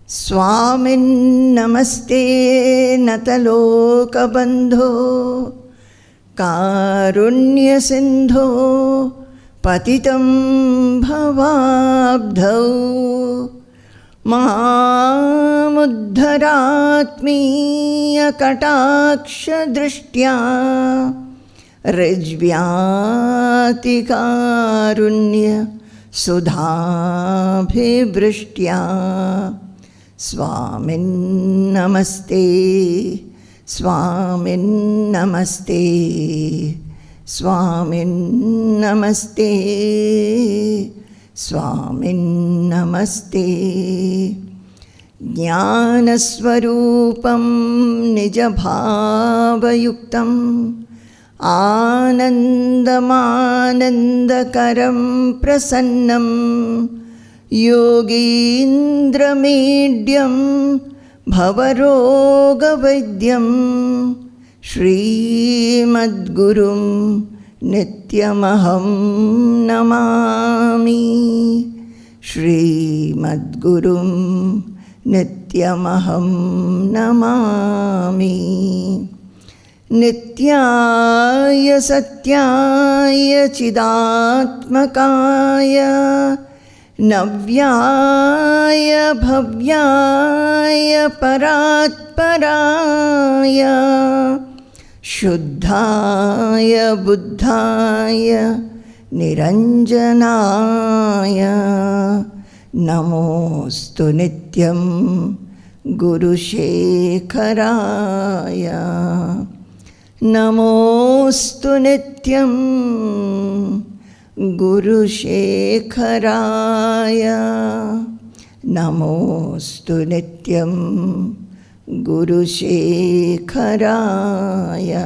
Swamin Namaste Natalokabandho Karunya Sindho Patitam Bhavabdhau Mahamuddharatmiya Kataksha Drishtya Rijvyati Karunya Sudhabhibrishtya Swamin Namaste, Swamin Namaste, Swamin Namaste, Swamin Namaste. Jnanasvarupam nijabhavayuktam Anandamanandakaram prasannam Yogindramedhyam Bhavarogavadyam Srimadgurum Nityamaham Namami Srimadgurum Nityamaham Namami Nityaya Satyaya Chidatmakaya Navyaya Bhavyaya Paratparaya Shuddhaya Buddhaya Niranjanaya Namostu Nityam Guru Shekharaya Namostu Nityam Guru Shekharaya Namostu Nityam Guru Shekharaya.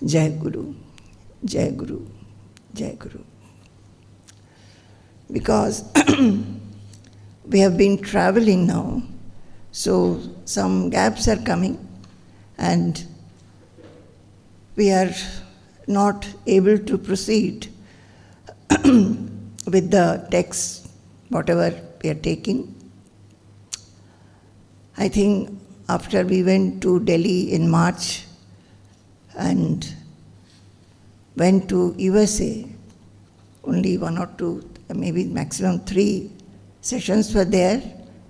Jai Guru, Jai Guru, Jai Guru. Because we have been traveling now, so some gaps are coming and we are not able to proceed with the text, whatever we are taking. I think after we went to Delhi in March and went to USA, only 1 or 2, maybe maximum 3 sessions were there,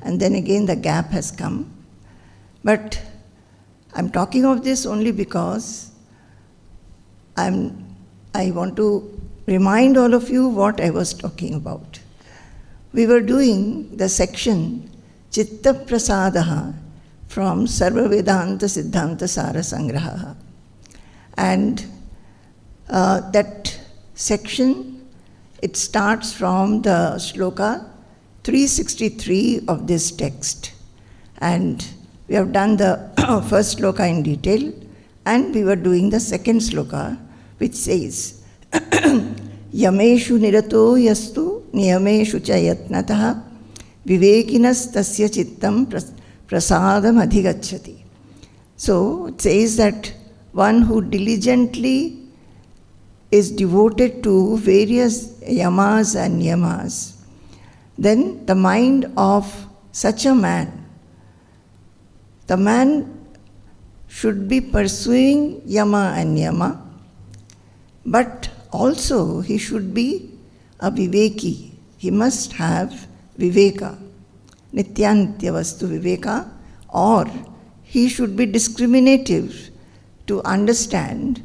and then again the gap has come. But I'm talking of this only because I want to remind all of you what I was talking about. We were doing the section Chitta Prasadaha from Sarva Vedanta Siddhanta Sara Sangraha. And that section, it starts from the shloka 363 of this text. And we have done the first shloka in detail, and we were doing the second shloka, which says, Yameshu nirato yastu niyameshu cha yatnataha vivekinas tasya chittam prasadam adhigacchati. So it says that one who diligently is devoted to various yamas and niyamas, then the mind of such a man, the man should be pursuing yama and niyama, but also he should be a viveki. He must have viveka, nityanitya vastu viveka, or he should be discriminative to understand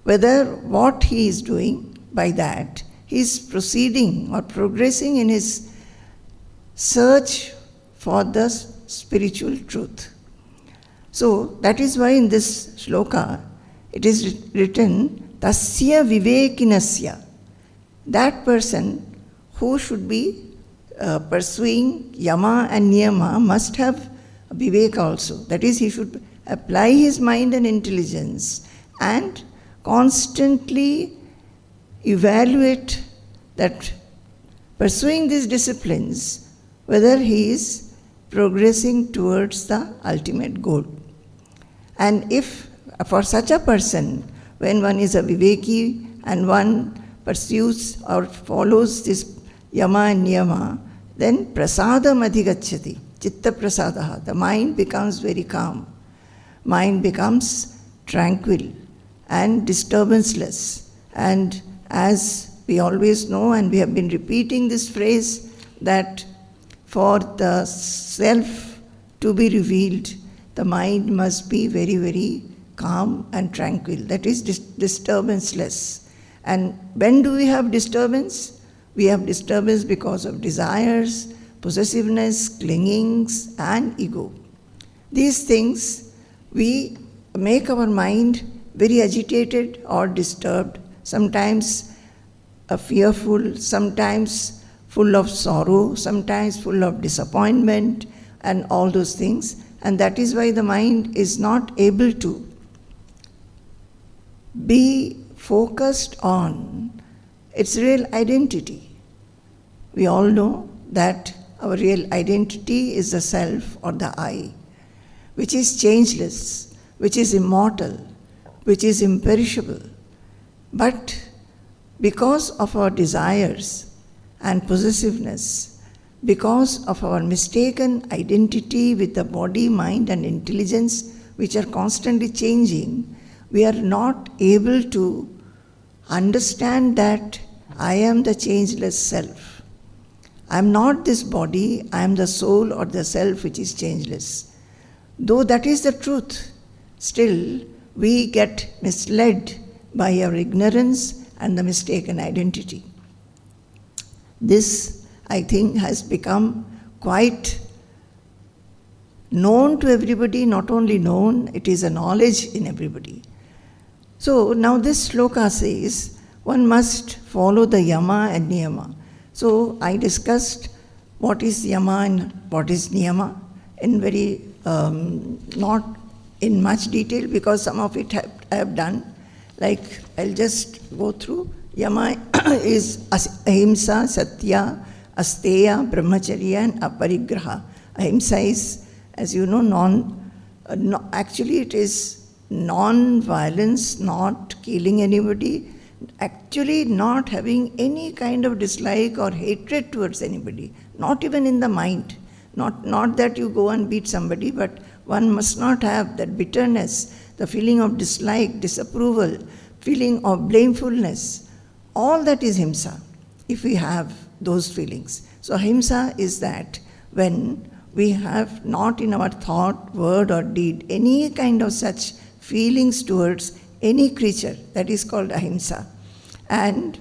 whether what he is doing by that, he is proceeding or progressing in his search for the spiritual truth. So that is why in this shloka it is written, Tasya vivekinasya. That person who should be pursuing yama and niyama must have viveka also. That is, he should apply his mind and intelligence and constantly evaluate that pursuing these disciplines, whether he is progressing towards the ultimate goal. And if for such a person, when one is a viveki and one pursues or follows this yama and niyama, then prasadam adhigacchati, chitta prasadaha, the mind becomes very calm. Mind becomes tranquil and disturbanceless. And as we always know, and we have been repeating this phrase, that for the self to be revealed, the mind must be very, very calm and tranquil. That is disturbanceless. And when do we have disturbance? We have disturbance because of desires, possessiveness, clingings, and ego. These things, we make our mind very agitated or disturbed, sometimes fearful, sometimes full of sorrow, sometimes full of disappointment, and all those things. And that is why the mind is not able to be focused on its real identity. We all know that our real identity is the self or the I, which is changeless, which is immortal, which is imperishable. But because of our desires and possessiveness, because of our mistaken identity with the body, mind, and intelligence, which are constantly changing, we are not able to understand that I am the changeless self. I am not this body, I am the soul or the self which is changeless. Though that is the truth, still we get misled by our ignorance and the mistaken identity. This, I think, has become quite known to everybody, not only known, it is a knowledge in everybody. So now this sloka says, one must follow the Yama and Niyama. So I discussed what is Yama and what is Niyama in very, not in much detail, because some of it I have done. Like, I'll just go through. Yama is Ahimsa, Satya, Asteya, Brahmacharya, and Aparigraha. Ahimsa is, as you know, actually it is non-violence, not killing anybody, actually not having any kind of dislike or hatred towards anybody, not even in the mind. Not that you go and beat somebody, but one must not have that bitterness, the feeling of dislike, disapproval, feeling of blamefulness. All that is Himsa, if we have those feelings. So Ahimsa is that when we have not in our thought, word or deed any kind of such feelings towards any creature, that is called Ahimsa. And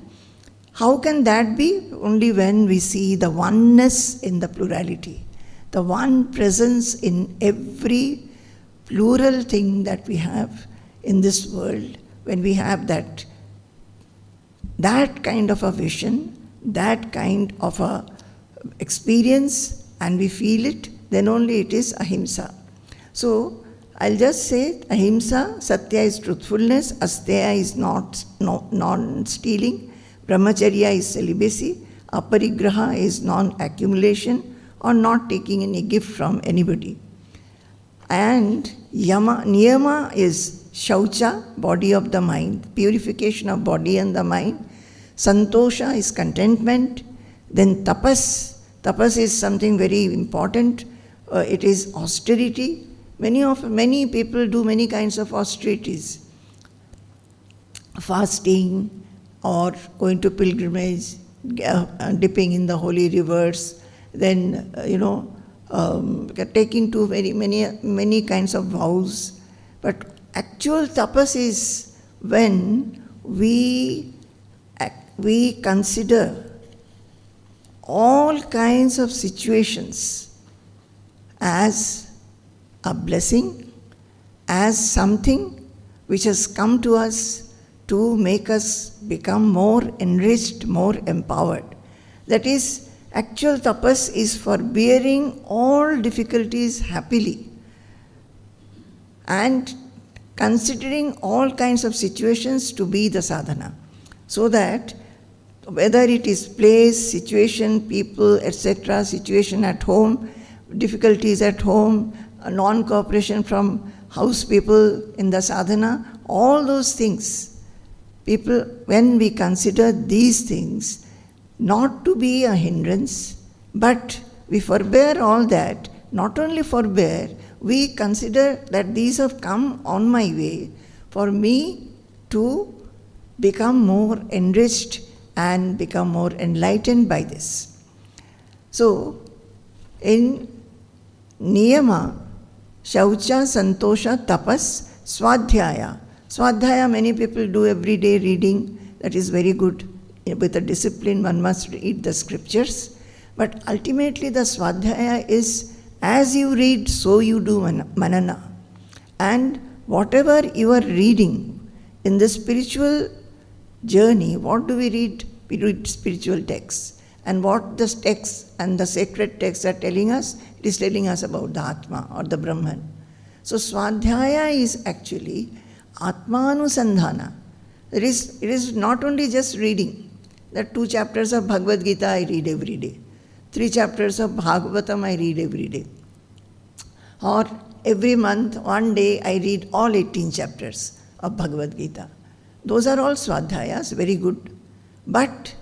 how can that be? Only when we see the oneness in the plurality, the one presence in every plural thing that we have in this world. When we have that kind of a vision, that kind of a experience, and we feel it, then only it is Ahimsa. So I'll just say Ahimsa, Satya is truthfulness, Asteya is non-stealing, Brahmacharya is celibacy, Aparigraha is non-accumulation or not taking any gift from anybody. And Yama, Niyama is Shaucha, body of the mind, purification of body and the mind. Santosha is contentment. Then tapas is something very important. It is austerity. Many people do many kinds of austerities. Fasting or going to pilgrimage, dipping in the holy rivers, then taking to many kinds of vows. But actual tapas is when we consider all kinds of situations as a blessing, as something which has come to us to make us become more enriched, more empowered. That is, actual tapas is for bearing all difficulties happily and considering all kinds of situations to be the sadhana, so that whether it is place, situation, people, etc., situation at home, difficulties at home, non-cooperation from house people in the sadhana, all those things, when we consider these things not to be a hindrance, But we forbear all that. Not only forbear, we consider that these have come on my way for me to become more enriched and become more enlightened by this. So, in Niyama, Shaucha, Santosha, Tapas, Swadhyaya. Swadhyaya many people do every day reading, that is very good. With a discipline one must read the scriptures. But ultimately the Swadhyaya is, as you read, so you do manana. And whatever you are reading in the spiritual journey, what do we read? We read spiritual texts. And what the texts and the sacred texts are telling us? It is telling us about the Atma or the Brahman. So Swadhyaya is actually Atmanusandhana. It is not only just reading. The 2 chapters of Bhagavad Gita I read every day. 3 chapters of Bhagavatam I read every day. Or every month, one day I read all 18 chapters of Bhagavad Gita. Those are all Swadhyayas, very good. But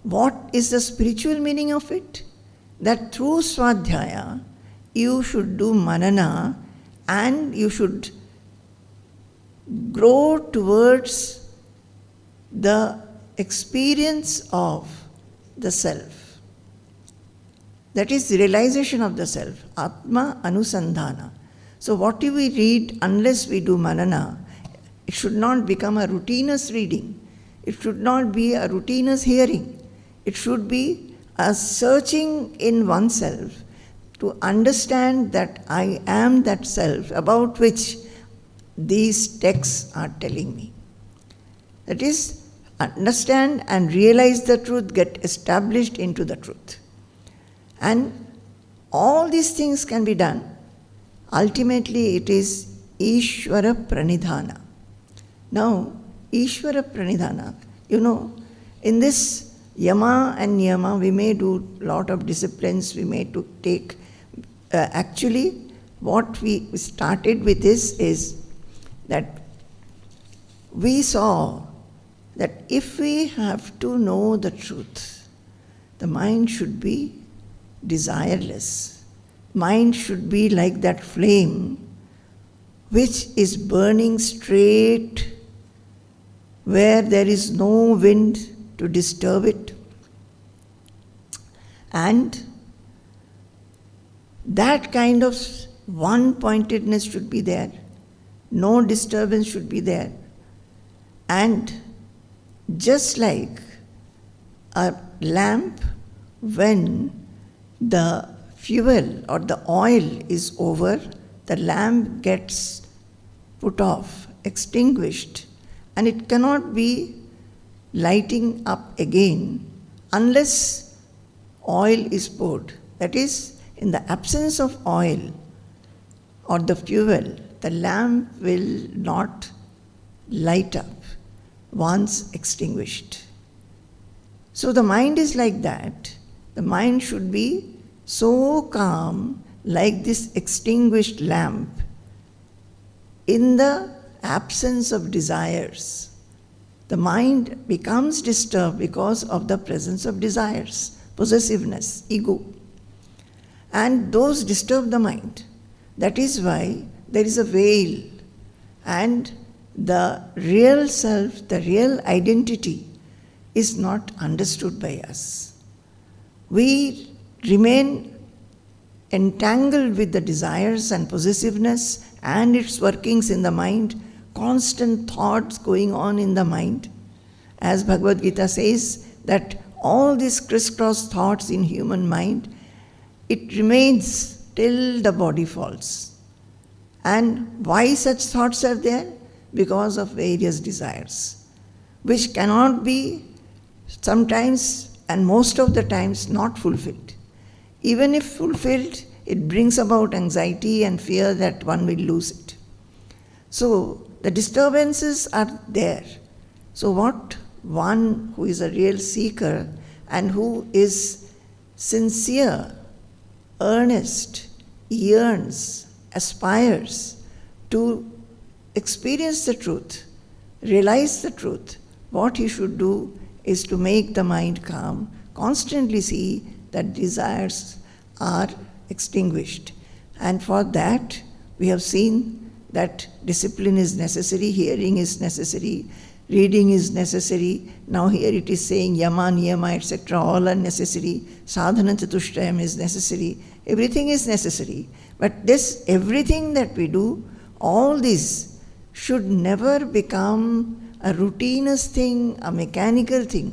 what is the spiritual meaning of it? That through Swadhyaya, you should do manana and you should grow towards the experience of the self. That is the realization of the self, Atma Anusandhana. So what do we read unless we do manana? It should not become a routinous reading. It should not be a routinous hearing. It should be a searching in oneself to understand that I am that self about which these texts are telling me. That is, understand and realize the truth, get established into the truth. And all these things can be done. Ultimately, it is Ishvara Pranidhana. Now, Ishvara Pranidhana, in this Yama and Niyama, we may do a lot of disciplines, we may take. Actually, what we started with this is that we saw that if we have to know the truth, the mind should be desireless. Mind should be like that flame which is burning straight where there is no wind to disturb it. And that kind of one-pointedness should be there. No disturbance should be there. And just like a lamp, when the fuel or the oil is over, the lamp gets put off, extinguished, and it cannot be lighting up again unless oil is poured. That is, in the absence of oil or the fuel, the lamp will not light up once extinguished. So the mind is like that. The mind should be so calm, like this extinguished lamp, in the absence of desires. The mind becomes disturbed because of the presence of desires, possessiveness, ego. And those disturb the mind. That is why there is a veil, and the real self, the real identity is not understood by us. We remain entangled with the desires and possessiveness and its workings in the mind, constant thoughts going on in the mind. As Bhagavad Gita says, that all these crisscross thoughts in human mind, it remains till the body falls. And why such thoughts are there? Because of various desires, which cannot be sometimes and most of the times not fulfilled. Even if fulfilled, it brings about anxiety and fear that one will lose it. So the disturbances are there. So what one who is a real seeker and who is sincere, earnest, yearns, aspires to experience the truth, realize the truth, what he should do is to make the mind calm, constantly see that desires are extinguished. And for that, we have seen that discipline is necessary, hearing is necessary, reading is necessary. Now here it is saying Yama, Niyama, etc. all are necessary. Sadhana Chatushtayam is necessary. Everything is necessary. But this, everything that we do, all this should never become a routinous thing, a mechanical thing.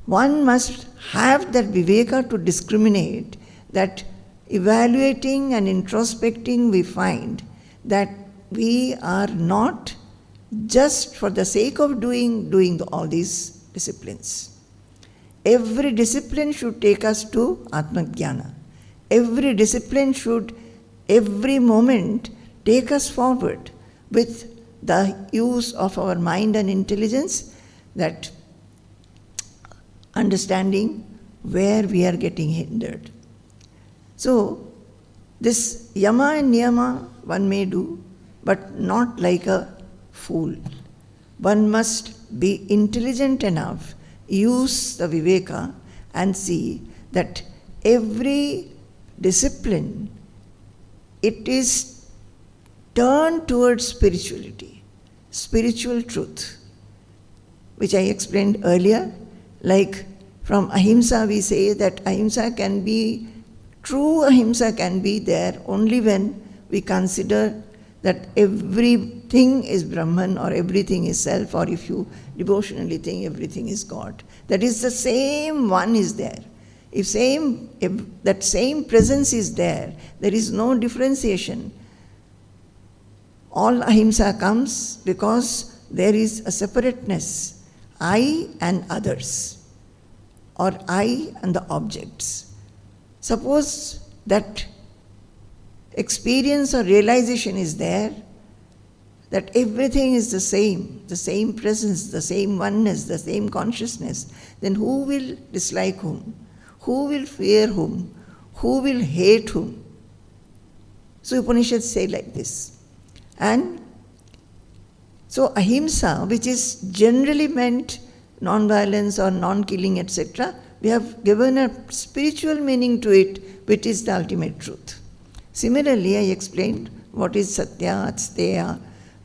One must have that viveka to discriminate, that evaluating and introspecting we find that we are not just for the sake of doing all these disciplines. Every discipline should take us to Atma-jnana. Every discipline should, every moment, take us forward with the use of our mind and intelligence, that understanding where we are getting hindered. So, this Yama and Niyama one may do, but not like a fool. One must be intelligent enough, use the viveka and see that every discipline, it is turned towards spirituality, spiritual truth, which I explained earlier. Like from Ahimsa we say that Ahimsa can be, true Ahimsa can be there only when we consider that everything is Brahman or everything is self, or if you devotionally think everything is God. That is, the same one is there. If that same presence is there, there is no differentiation. All Ahimsa comes because there is a separateness, I and others, or I and the objects. Suppose that experience or realization is there, that everything is the same presence, the same oneness, the same consciousness, then who will dislike whom? Who will fear whom? Who will hate whom? So Upanishads say like this. And so Ahimsa, which is generally meant non-violence or non-killing, etc., we have given a spiritual meaning to it, which is the ultimate truth. Similarly, I explained what is Satya, Asteya,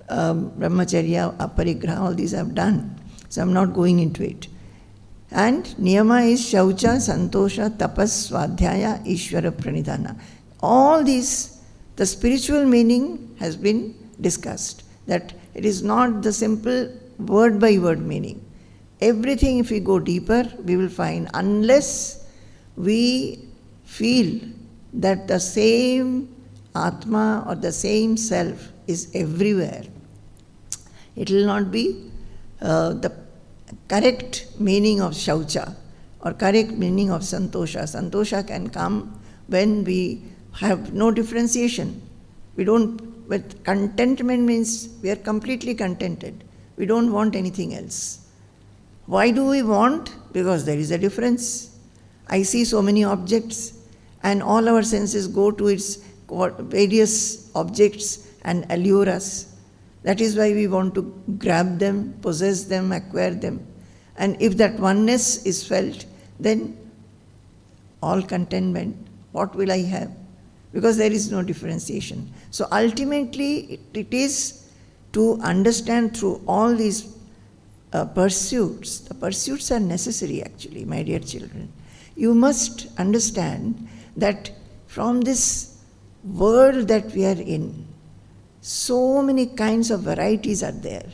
Brahmacharya, Aparigraha, all these I have done. So I am not going into it. And Niyama is Shaucha, Santosha, Tapas, Swadhyaya, Ishvara, Pranidhana. All these, the spiritual meaning has been discussed. That it is not the simple word by word meaning. Everything, if we go deeper, we will find, unless we feel that the same Atma or the same self is everywhere, it will not be the correct meaning of Shaucha or correct meaning of Santosha. Santosha can come when we have no differentiation. We don't, but contentment means we are completely contented. We don't want anything else. Why do we want? Because there is a difference. I see so many objects and all our senses go to its various objects and allure us. That is why we want to grab them, possess them, acquire them. And if that oneness is felt, then all contentment, what will I have? Because there is no differentiation. So ultimately it is to understand through all these pursuits. The pursuits are necessary actually, my dear children. You must understand that from this world that we are in, so many kinds of varieties are there,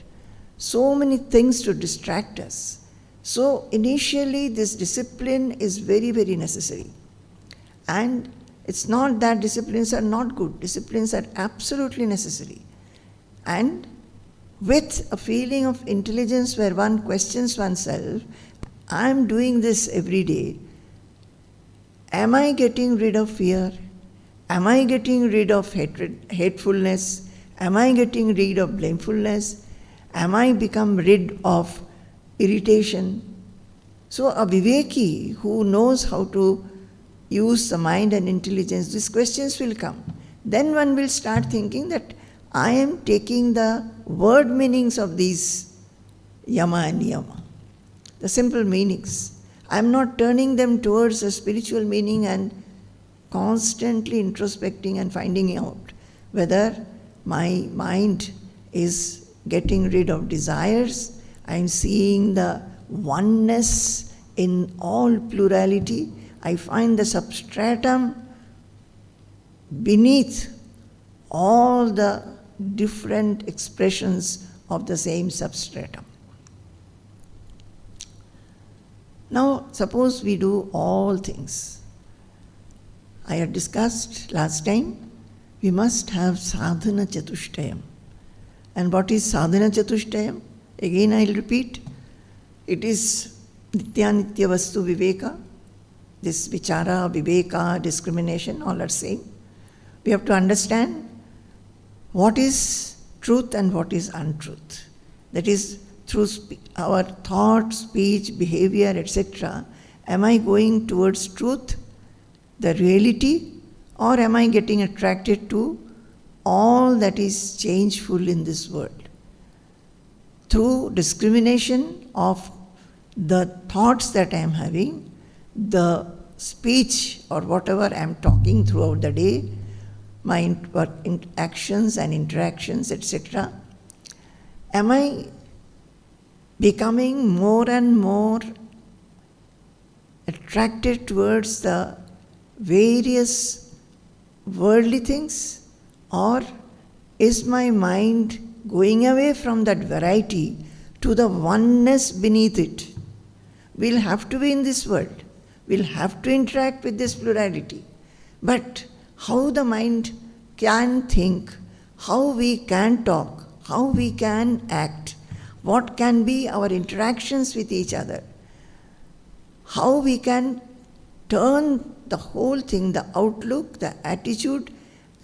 so many things to distract us. So initially this discipline is very, very necessary. And it's not that disciplines are not good, disciplines are absolutely necessary. And with a feeling of intelligence where one questions oneself, I am doing this every day. Am I getting rid of fear? Am I getting rid of hatefulness? Am I getting rid of blamefulness? Am I become rid of irritation? So a viveki who knows how to use the mind and intelligence, these questions will come. Then one will start thinking that I am taking the word meanings of these Yama and Niyama, the simple meanings. I'm not turning them towards a spiritual meaning and constantly introspecting and finding out whether my mind is getting rid of desires. I'm seeing the oneness in all plurality. I find the substratum beneath all the different expressions of the same substratum. Now, suppose we do all things. I had discussed last time, we must have sadhana chatushtayam. And what is sadhana chatushtayam? Again I'll repeat. It is nitya nitya vastu viveka. This vichara, viveka, discrimination, all are same. We have to understand what is truth and what is untruth. That is, through our thought, speech, behavior, etc., am I going towards truth, the reality, or am I getting attracted to all that is changeful in this world? Through discrimination of the thoughts that I am having, the speech or whatever I am talking throughout the day, my actions and interactions, etc., am I becoming more and more attracted towards the various worldly things, or is my mind going away from that variety to the oneness beneath it? We'll have to be in this world. We'll have to interact with this plurality. But how the mind can think, how we can talk, how we can act, what can be our interactions with each other, how we can turn the whole thing, the outlook, the attitude,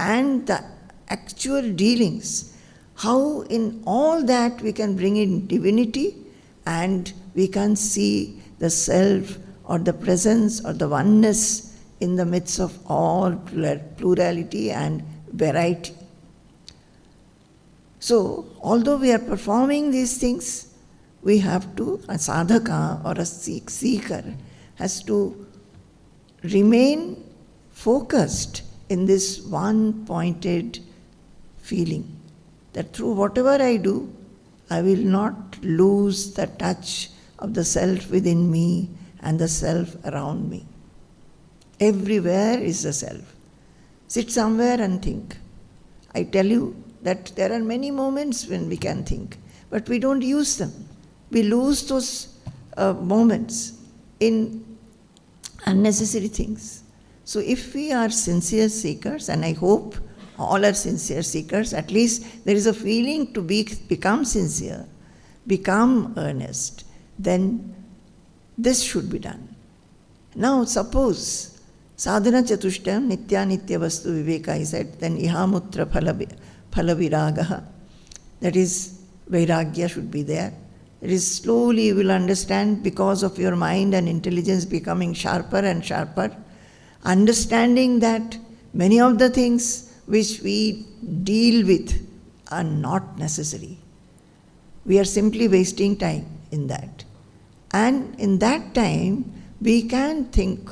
and the actual dealings, how in all that we can bring in divinity and we can see the self or the presence or the oneness in the midst of all plurality and variety. So, although we are performing these things, we have to, a sadhaka or a seeker has to remain focused in this one-pointed feeling that through whatever I do, I will not lose the touch of the self within me and the self around me. Everywhere is the self. Sit somewhere and think. I tell you that there are many moments when we can think, but we don't use them. We lose those moments in unnecessary things. So if we are sincere seekers, and I hope all are sincere seekers, at least there is a feeling to become sincere, become earnest, then this should be done. Now suppose sadhana chatushtayam nitya nitya vastu viveka, I said, then ihamutra phalaviraga, that is vairagya should be there. It is slowly you will understand, because of your mind and intelligence becoming sharper and sharper, understanding that many of the things which we deal with are not necessary. We are simply wasting time in that. And in that time, we can think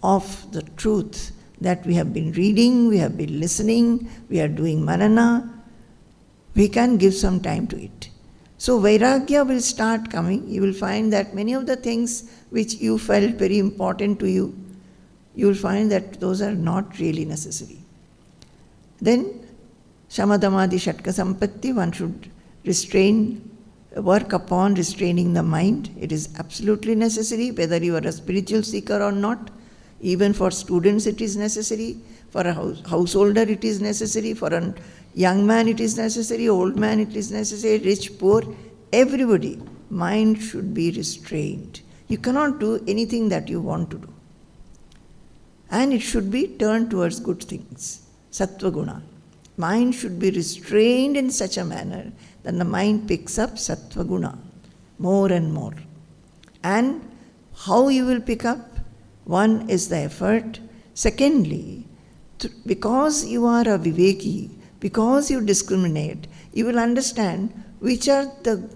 of the truth that we have been reading, we have been listening, we are doing manana. We can give some time to it. So vairagya will start coming. You will find that many of the things which you felt very important to you, you will find that those are not really necessary. Then shamadamadi shatka sampatti, one should work upon restraining the mind. It is absolutely necessary, whether you are a spiritual seeker or not. Even for students it is necessary, for a householder it is necessary, for a young man it is necessary, old man it is necessary, rich, poor, everybody. Mind should be restrained. You cannot do anything that you want to do. And it should be turned towards good things, sattva guna. Mind should be restrained in such a manner that the mind picks up sattva guna more and more. And how you will pick up? One is the effort. Secondly, because you are a viveki, because you discriminate, you will understand which are the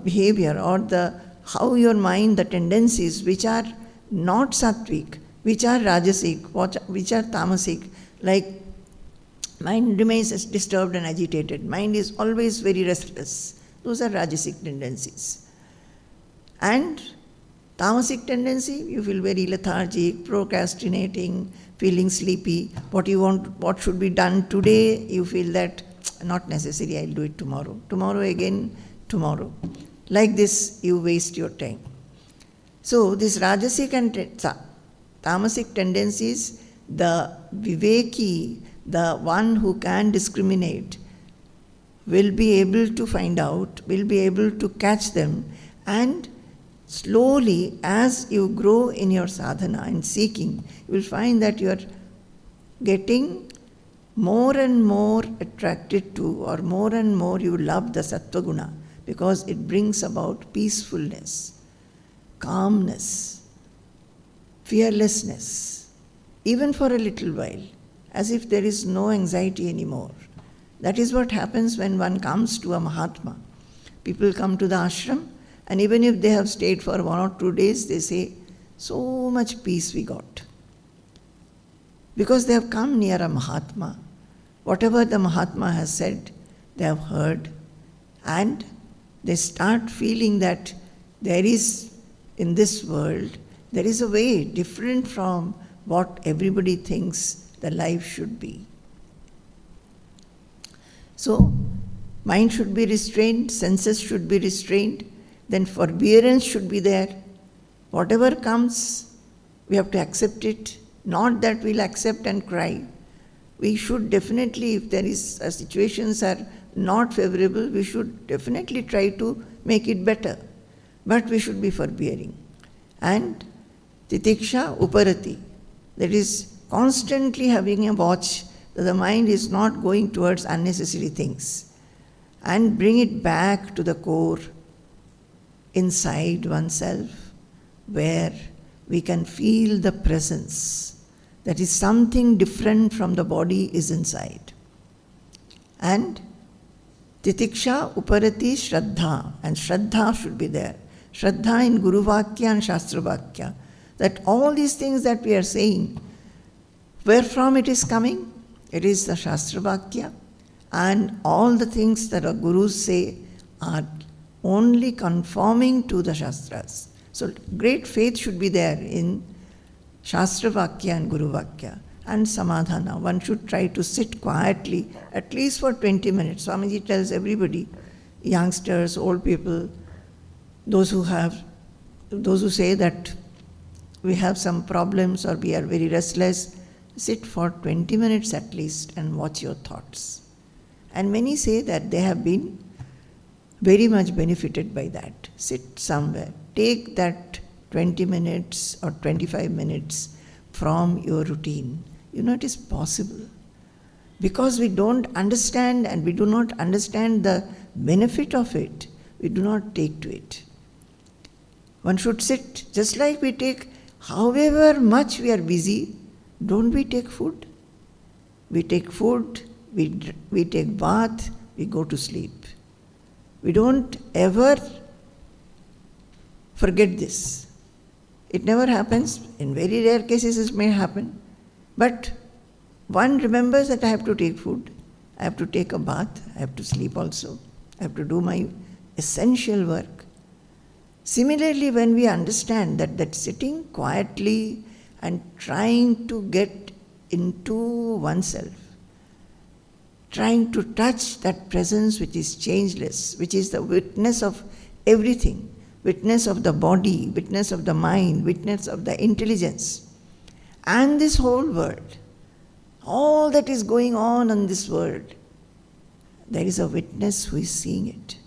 behavior or the how your mind, the tendencies which are not sattvic, which are rajasic, which are tamasic, like mind remains disturbed and agitated, mind is always very restless. Those are rajasic tendencies. And tamasic tendency, you feel very lethargic, procrastinating, feeling sleepy. What should be done today, you feel that not necessary, I'll do it tomorrow. Tomorrow again, tomorrow. Like this, you waste your time. So this rajasic and tamasic tendencies, the viveki, the one who can discriminate, will be able to find out, will be able to catch them, and slowly, as you grow in your sadhana and seeking, you will find that you are getting more and more attracted to, or more and more you love the sattva guna, because it brings about peacefulness, calmness, fearlessness, even for a little while, as if there is no anxiety anymore. That is what happens when one comes to a Mahatma. People come to the ashram, and even if they have stayed for 1 or 2 days, they say, so much peace we got. Because they have come near a Mahatma. Whatever the Mahatma has said, they have heard, and they start feeling that there is, in this world, there is a way different from what everybody thinks the life should be. So, mind should be restrained, senses should be restrained, then forbearance should be there. Whatever comes, we have to accept it. Not that we'll accept and cry. We should definitely, if there is situations are not favorable, we should definitely try to make it better. But we should be forbearing. And titiksha uparati, that is constantly having a watch that the mind is not going towards unnecessary things, and bring it back to the core, inside oneself, where we can feel the presence. That is something different from the body is inside. And titiksha uparati shraddha, and shraddha should be there. Shraddha in Guru Vakya and Shastra Vakya. That all these things that we are saying, where from it is coming? It is the Shastra Vakya, and all the things that our Gurus say are only conforming to the Shastras. So great faith should be there in Shastra Vakya and Guru Vakya. And Samadhana, one should try to sit quietly, at least for 20 minutes. Swamiji tells everybody, youngsters, old people, those who say that we have some problems or we are very restless, sit for 20 minutes at least and watch your thoughts. And many say that they have been very much benefited by that. Sit somewhere. Take that 20 minutes or 25 minutes from your routine. You know, it is possible. Because we don't understand and we do not understand the benefit of it, we do not take to it. One should sit, just like we take, however much we are busy, don't we take food? We take food, we take bath, we go to sleep. We don't ever forget this. It never happens. In very rare cases it may happen. But one remembers that I have to take food, I have to take a bath, I have to sleep also, I have to do my essential work. Similarly, when we understand that sitting quietly and trying to get into oneself, trying to touch that presence which is changeless, which is the witness of everything, witness of the body, witness of the mind, witness of the intelligence, and this whole world, all that is going on in this world, there is a witness who is seeing it.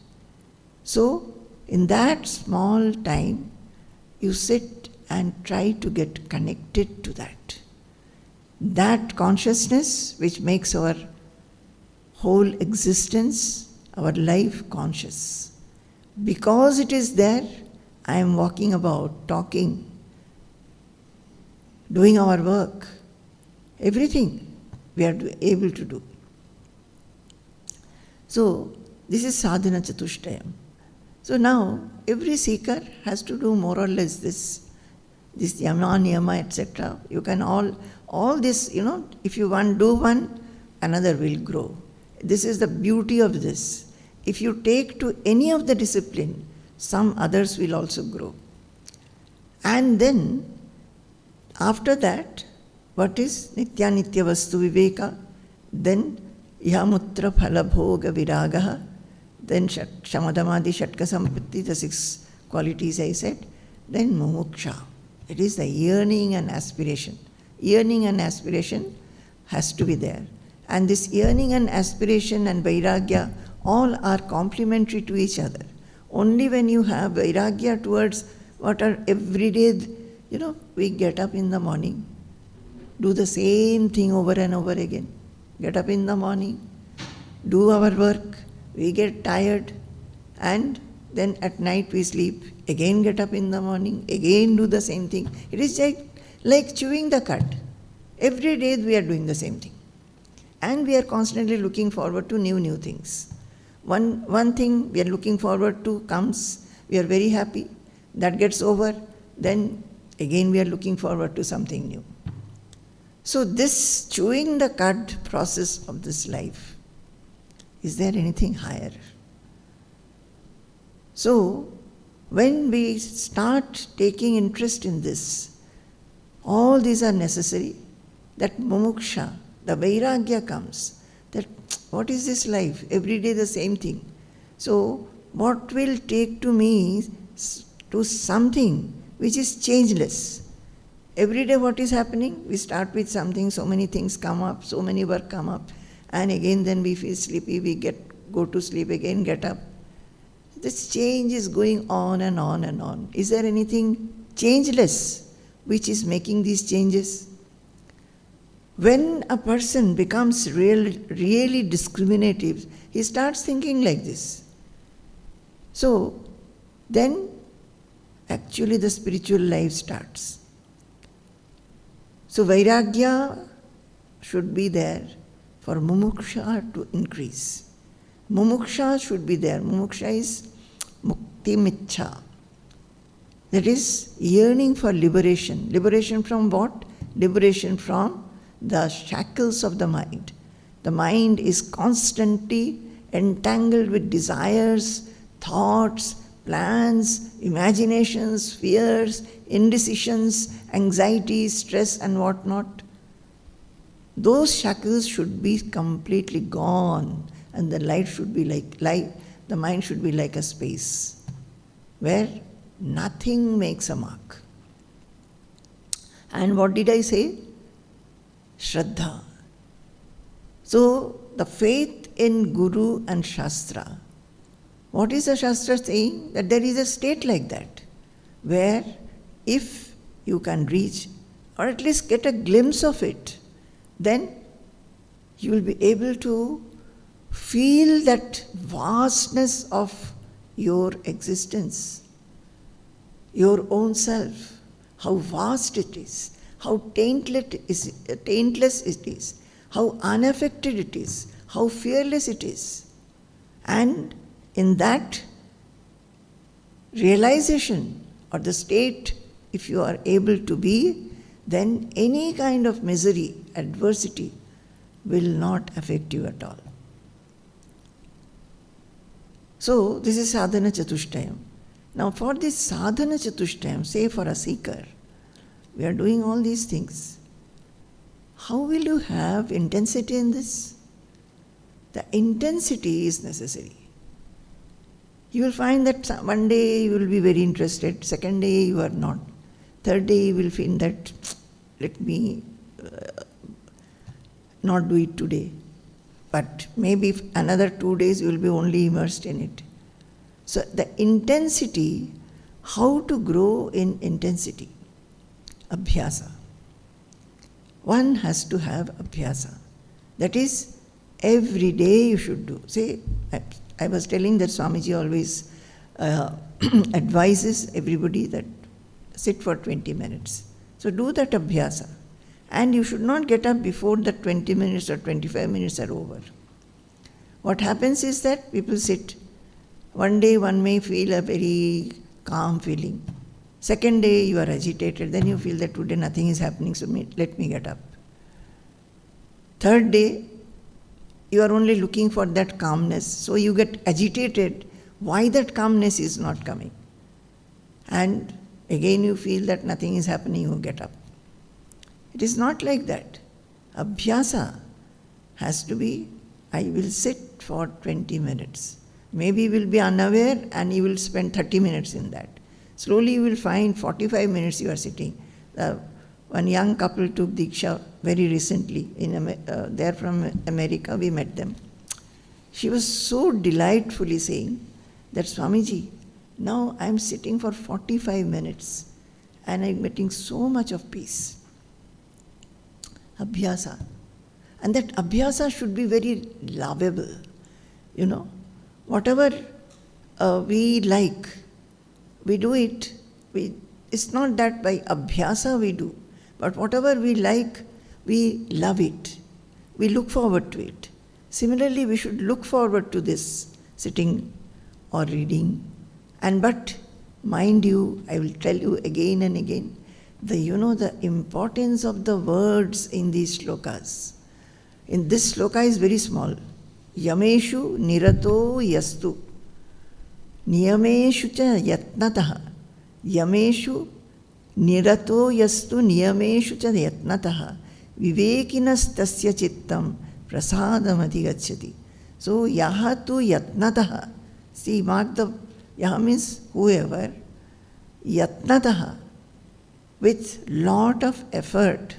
So, in that small time, you sit and try to get connected to that. That consciousness which makes our whole existence, our life conscious. Because it is there, I am walking about, talking, doing our work, everything we are able to do. So, this is sadhana chatushtayam. So now, every seeker has to do more or less this Yama, Niyama, etc. You can all this, if you do one, another will grow. This is the beauty of this. If you take to any of the discipline, some others will also grow. And then, after that, what is Nitya Nitya Vastu Viveka? Then Ihamutra Phala Bhoga Viragaha. Then Shamadamadi Shatka Sampatti, the 6 qualities I said. Then Mumuksha. It is the yearning and aspiration. Yearning and aspiration has to be there. And this yearning and aspiration and Vairagya all are complementary to each other. Only when you have Vairagya towards what are everyday, we get up in the morning, do the same thing over and over again. Get up in the morning, do our work, we get tired, and then at night we sleep, again get up in the morning, again do the same thing. It is like chewing the cud. Every day we are doing the same thing. And we are constantly looking forward to new things. One thing we are looking forward to comes, we are very happy, that gets over, then again we are looking forward to something new. So this chewing the cud process of this life, is there anything higher? So when we start taking interest in this, all these are necessary, that mumuksha, the vairagya comes, that what is this life? Every day the same thing. So what will take to me to something which is changeless? Every day what is happening? We start with something, so many things come up, so many work come up, and again then we feel sleepy, we go to sleep again, get up. This change is going on and on and on. Is there anything changeless which is making these changes? When a person becomes really discriminative, he starts thinking like this. So then actually the spiritual life starts. So Vairagya should be there for mumuksha to increase. Mumuksha should be there. Mumuksha is mukti michha. That is yearning for liberation. Liberation from what? Liberation from the shackles of the mind. The mind is constantly entangled with desires, thoughts, plans, imaginations, fears, indecisions, anxiety, stress and whatnot. Those shackles should be completely gone, and the light should be the mind should be like a space where nothing makes a mark. And what did I say? Shraddha. So the faith in Guru and Shastra. What is the Shastra saying? That there is a state like that, where if you can reach, or at least get a glimpse of it, then you will be able to feel that vastness of your existence, your own self, how vast it is, how taintless it is, how unaffected it is, how fearless it is. And in that realization or the state, if you are able to be, then any kind of misery, adversity will not affect you at all. So this is sadhana chatushtayam. Now for this sadhana chatushtayam, say for a seeker, we are doing all these things. How will you have intensity in this? The intensity is necessary. You will find that one day you will be very interested, second day you are not, third day you will feel that let me not do it today. But maybe another 2 days you will be only immersed in it. So the intensity, how to grow in intensity? Abhyasa. One has to have abhyasa. That is, every day you should do. Say, I was telling that Swamiji always advises everybody that sit for 20 minutes. So do that abhyasa. And you should not get up before the 20 minutes or 25 minutes are over. What happens is that people sit One day one may feel a very calm feeling. Second day you are agitated, then you feel that today nothing is happening, so let me get up. Third day, you are only looking for that calmness, so you get agitated why that calmness is not coming. And again you feel that nothing is happening, you get up. It is not like that. Abhyasa has to be, I will sit for 20 minutes. Maybe you will be unaware and you will spend 30 minutes in that. Slowly you will find 45 minutes you are sitting. One young couple took Diksha very recently. They are from America, we met them. She was so delightfully saying that, Swamiji, now I am sitting for 45 minutes and I am getting so much of peace. Abhyasa. And that abhyasa should be very lovable. Whatever we like, we do it. It's not that by abhyasa we do, but whatever we like, we love it. We look forward to it. Similarly, we should look forward to this sitting or reading. But mind you, I will tell you again and again, the importance of the words in these slokas. In this sloka is very small. Yameshu nirato yastu. Niyameshu cha yatnataha. Yameshu nirato yastu niyameshu cha yatnataha. Vivekinas tasya chittam prasadam adhigacchati. So, yaha tu yatnataha. See, mark the yaha means whoever. Yatnataha. With lot of effort.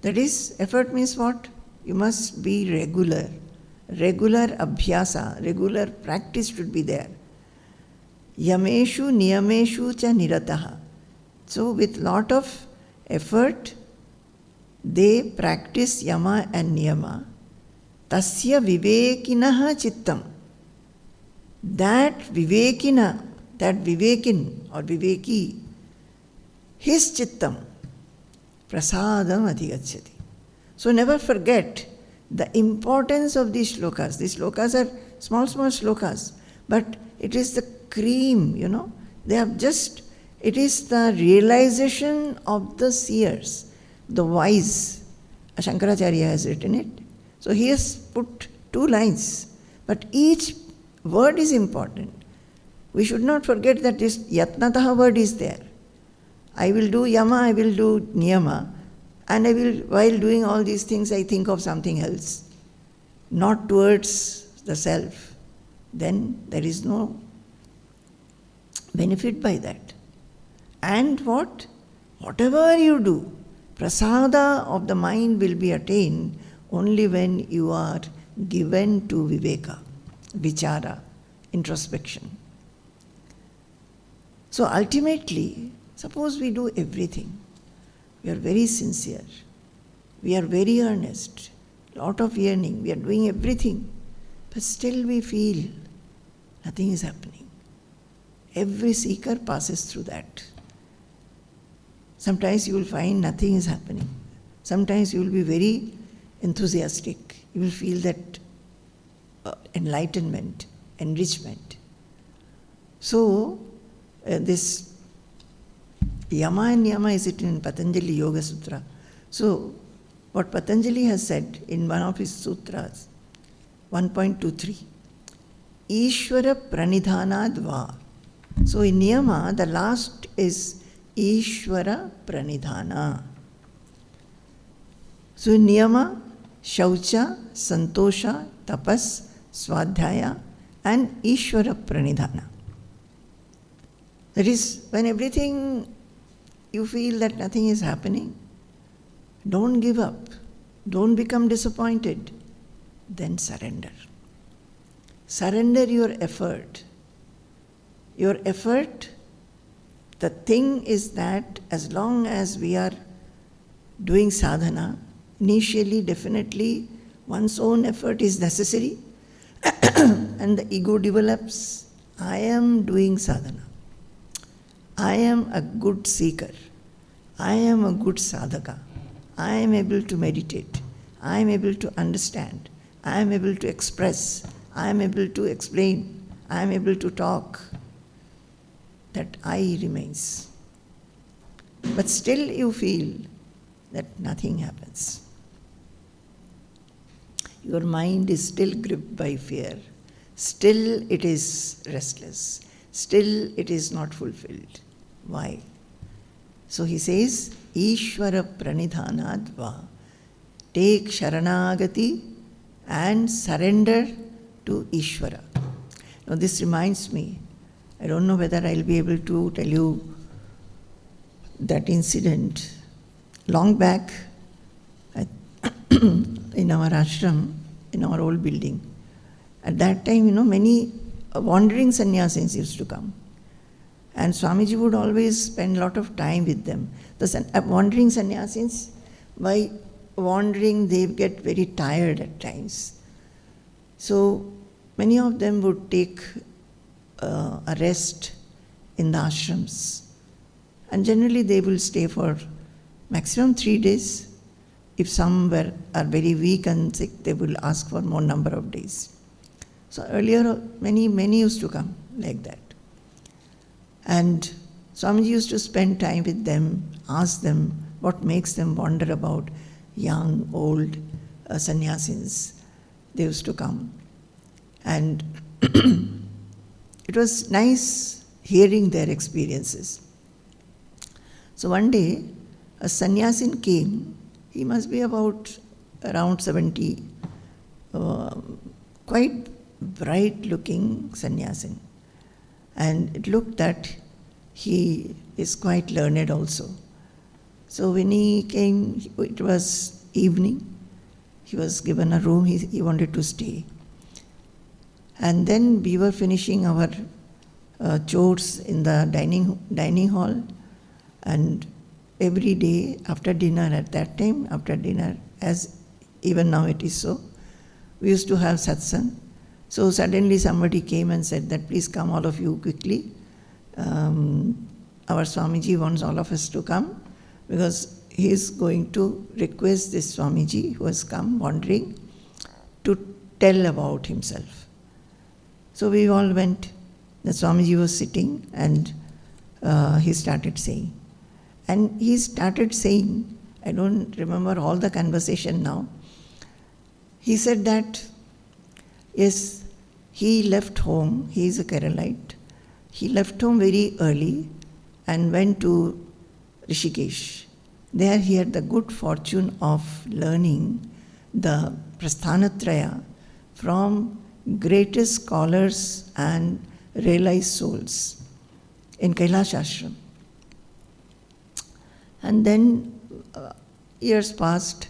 That is, effort means what? You must be regular. Regular abhyasa, regular practice should be there. Yameshu niyameshu cha nirataha. So with lot of effort, they practice Yama and Niyama. Tasya vivekinaha chittam. That vivekina, that vivekin or viveki, his chittam, prasadam adhigacchati. So never forget the importance of these slokas. These slokas are small slokas, but it is the cream, They have just, it is the realization of the seers, the wise. Shankaracharya has written it. So he has put 2 lines, but each word is important. We should not forget that this yatnataha word is there. I will do Yama, I will do Niyama, and I will, while doing all these things, I think of something else, not towards the self. Then there is no benefit by that. And what? Whatever you do, prasada of the mind will be attained only when you are given to viveka, vichara, introspection. So ultimately, suppose we do everything. We are very sincere. We are very earnest. Lot of yearning. We are doing everything. But still we feel nothing is happening. Every seeker passes through that. Sometimes you will find nothing is happening. Sometimes you will be very enthusiastic. You will feel that enlightenment, enrichment. So, this Yama and Niyama is it in Patanjali Yoga Sutra. So, what Patanjali has said in one of his sutras, 1.23, Ishvara pranidhanad va. So, in Niyama, the last is Ishvara pranidhana. So, in Niyama, Shaucha, Santosha, Tapas, Swadhyaya, and Ishvara pranidhana. That is, when everything you feel that nothing is happening, don't give up, don't become disappointed, then surrender. Surrender your effort. Your effort, the thing is that as long as we are doing sadhana, initially definitely one's own effort is necessary and the ego develops. I am doing sadhana. I am a good seeker. I am a good sadhaka. I am able to meditate. I am able to understand. I am able to express. I am able to explain. I am able to talk, that I remains. But still you feel that nothing happens. Your mind is still gripped by fear. Still it is restless. Still it is not fulfilled. Why? So he says, Ishvara pranidhanadva. Take sharanagati and surrender to Ishvara. Now this reminds me, I don't know whether I'll be able to tell you that incident. Long back, in our ashram, in our old building, at that time, many wandering sannyasis used to come. And Swamiji would always spend a lot of time with them. The wandering sannyasis, by wandering, they get very tired at times. So many of them would take a rest in the ashrams. And generally they will stay for maximum 3 days. If some are very weak and sick, they will ask for more number of days. So earlier, many used to come like that. And Swamiji used to spend time with them, ask them what makes them wonder about young, old sannyasis. They used to come. And it was nice hearing their experiences. So one day, a sannyasin came. He must be around 70, quite bright-looking sannyasin. And it looked that he is quite learned also. So when he came, it was evening. He was given a room, he wanted to stay. And then we were finishing our chores in the dining hall. And every day after dinner, at that time, after dinner, as even now it is so, we used to have satsang. So suddenly somebody came and said that please come all of you quickly. Our Swamiji wants all of us to come because he is going to request this Swamiji who has come wandering to tell about himself. So we all went. The Swamiji was sitting and he started saying. And he started saying, I don't remember all the conversation now. He said that, yes, he left home, he is a Keralite. He left home very early and went to Rishikesh. There he had the good fortune of learning the Prasthanatraya from greatest scholars and realized souls in Kailash Ashram. And then years passed.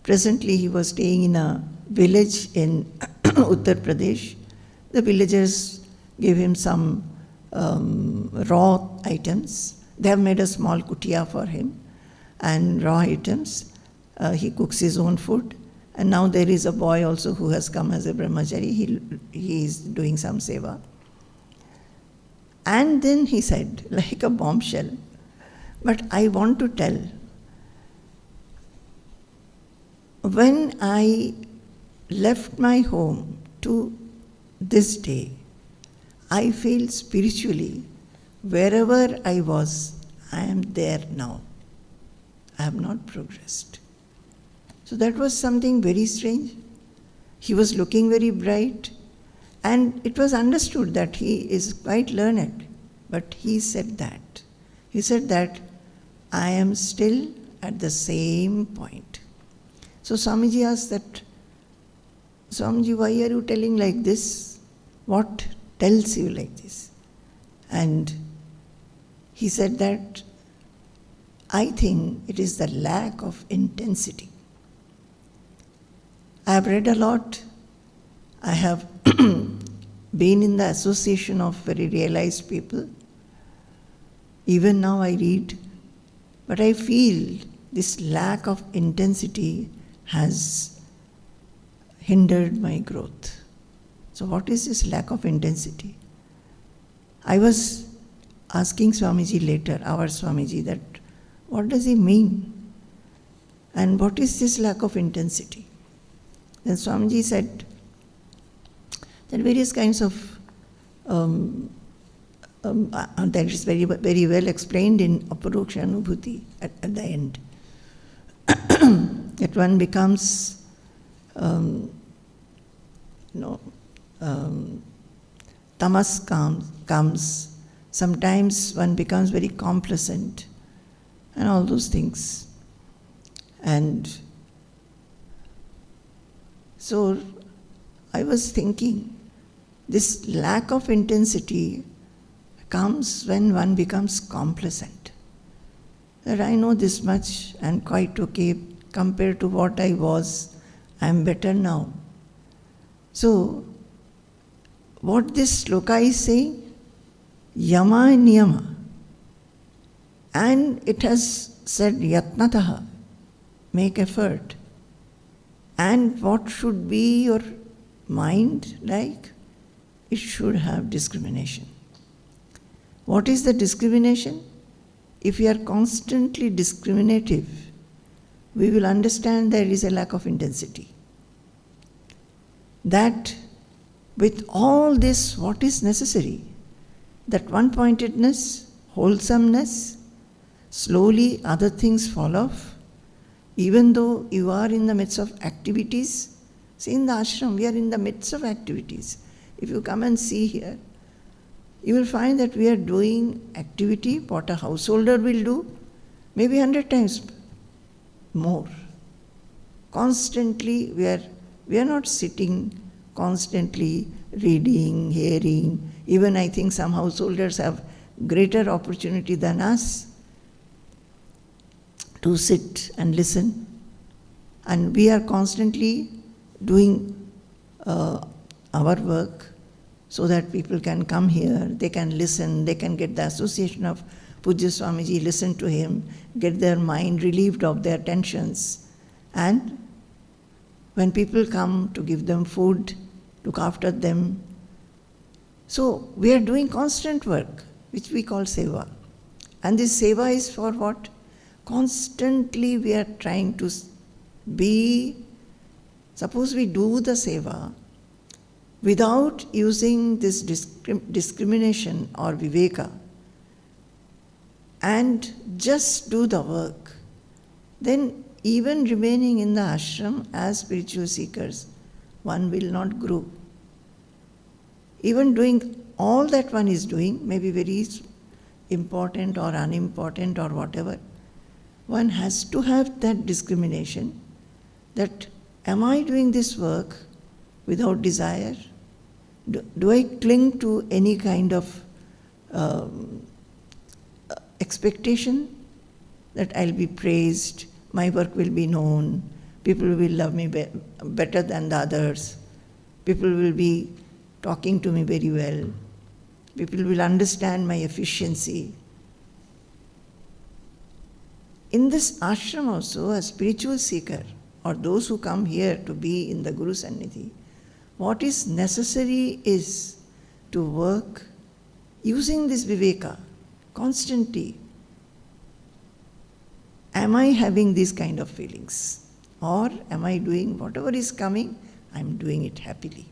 Presently he was staying in a village in Uttar Pradesh. The villagers gave him some raw items. They have made a small kutia for him and raw items. He cooks his own food. And now there is a boy also who has come as a Brahmachari. He is doing some seva. And then he said, like a bombshell, but I want to tell, when I left my home to this day, I feel spiritually, wherever I was, I am there now. I have not progressed. So that was something very strange. He was looking very bright, and it was understood that he is quite learned. But he said that. He said that I am still at the same point. So Swamiji asked that, Swamiji, why are you telling like this? What tells you like this? And he said that, I think it is the lack of intensity. I have read a lot. I have been in the association of very realized people. Even now I read, but I feel this lack of intensity has hindered my growth. So what is this lack of intensity? I was asking Swamiji later, our Swamiji, that what does he mean? And what is this lack of intensity? Then Swamiji said, there are various kinds of That is very, very well explained in Aparoksha Anubhuti at the end. That one becomes, tamas comes. Sometimes one becomes very complacent and all those things. And so I was thinking, this lack of intensity comes when one becomes complacent. That I know this much and quite okay compared to what I was, I am better now. So, what this sloka is saying, Yama and Niyama, and it has said yatnataha, make effort. And what should be your mind like? It should have discrimination. What is the discrimination? If we are constantly discriminative, we will understand there is a lack of intensity. That with all this, what is necessary? That one-pointedness, wholesomeness, slowly other things fall off. Even though you are in the midst of activities, see in the ashram, we are in the midst of activities. If you come and see here, you will find that we are doing activity, what a householder will do, maybe 100 times more. Constantly, we are not sitting constantly reading, hearing. Even I think some householders have greater opportunity than us to sit and listen. And we are constantly doing our work so that people can come here, they can listen, they can get the association of Pujya Swamiji, listen to him, get their mind relieved of their tensions. And when people come to give them food, look after them. So we are doing constant work, which we call seva. And this seva is for what? Constantly we are trying to be, suppose we do the seva without using this discrimination or viveka and just do the work, then even remaining in the ashram as spiritual seekers, one will not grow. Even doing all that one is doing, may be very important or unimportant or whatever, one has to have that discrimination that am I doing this work without desire? Do I cling to any kind of expectation that I'll be praised, my work will be known, people will love me better than the others, people will be talking to me very well, people will understand my efficiency. In this ashram also, a spiritual seeker or those who come here to be in the Guru Sannidhi, what is necessary is to work using this viveka constantly. Am I having these kind of feelings? Or am I doing whatever is coming, I'm doing it happily.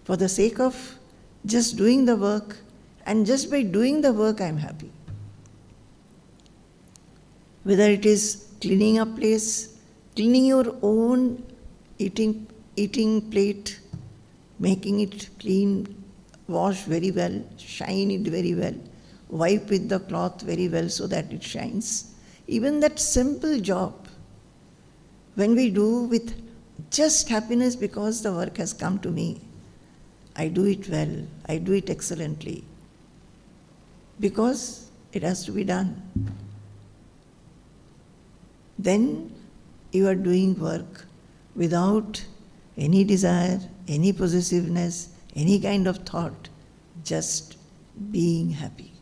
For the sake of just doing the work, and just by doing the work I'm happy. Whether it is cleaning a place, cleaning your own eating plate, making it clean, wash very well, shine it very well, wipe with the cloth very well so that it shines. Even that simple job, when we do with just happiness because the work has come to me, I do it well, I do it excellently, because it has to be done. Then you are doing work without any desire, any possessiveness, any kind of thought, just being happy.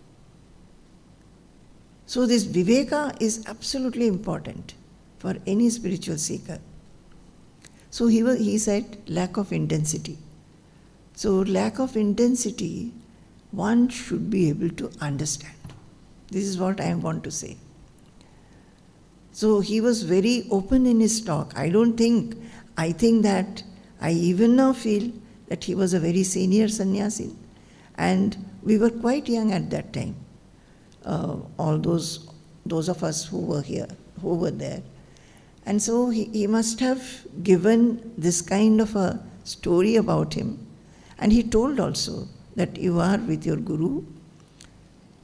So this viveka is absolutely important for any spiritual seeker. So he said lack of intensity. So lack of intensity, one should be able to understand. This is what I want to say. So he was very open in his talk. I think that I even now feel that he was a very senior sannyasi. And we were quite young at that time, all those of us who were here, who were there. And so he must have given this kind of a story about him. And he told also that you are with your Guru.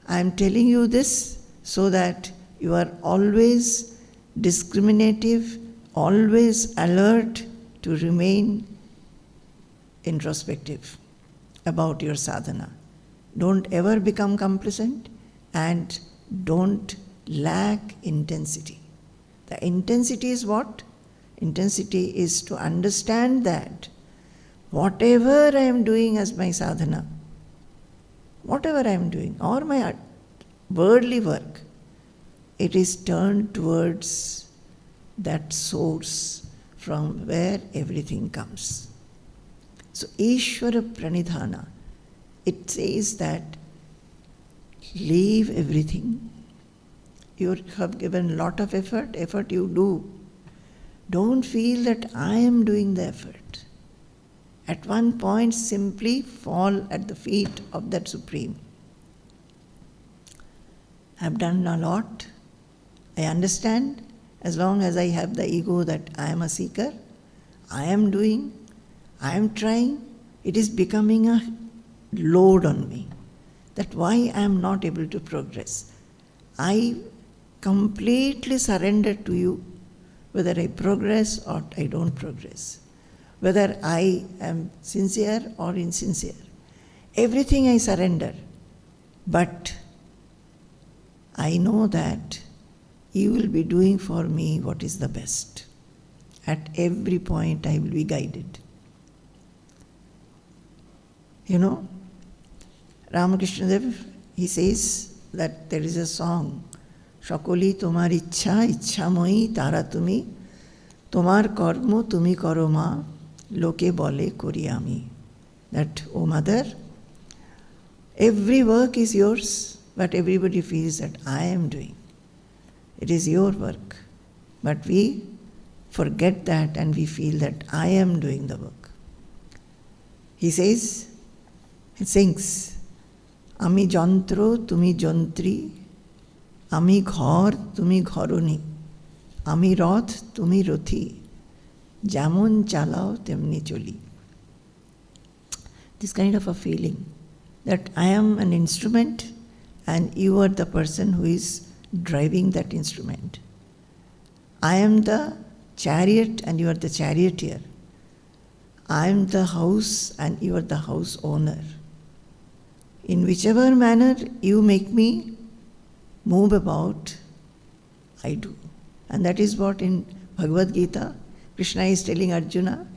I am telling you this so that you are always discriminative, always alert to remain introspective about your sadhana. Don't ever become complacent and don't lack intensity. The intensity is what? Intensity is to understand that whatever I am doing as my sadhana, whatever I am doing, or my worldly work, it is turned towards that source from where everything comes. So, Ishvara Pranidhana, it says that leave everything. You have given a lot of effort you do. Don't feel that I am doing the effort. At one point, simply fall at the feet of that Supreme. I have done a lot. I understand. As long as I have the ego that I am a seeker, I am doing, I am trying, it is becoming a load on me. That why I am not able to progress. I completely surrender to you, whether I progress or I don't progress, whether I am sincere or insincere. Everything I surrender, but I know that you will be doing for me what is the best. At every point I will be guided. You know, Ramakrishna Dev, he says that there is a song, Shakoli tomar ichha moi tara tumi, tomar karmo tumi karo ma, loke bole kori ami. That, O mother, every work is yours, but everybody feels that I am doing. It is your work. But we forget that and we feel that I am doing the work. He says, he sings, Ami jantro, tumi jantri, Ami ghor, tumi ghoroni, Ami roth, tumi rothi, Jamon chalao, temni choli. This kind of a feeling that I am an instrument and you are the person who is driving that instrument. I am the chariot and you are the charioteer. I am the house and you are the house owner. In whichever manner you make me move about, I do. And that is what in Bhagavad Gita, Krishna is telling Arjuna,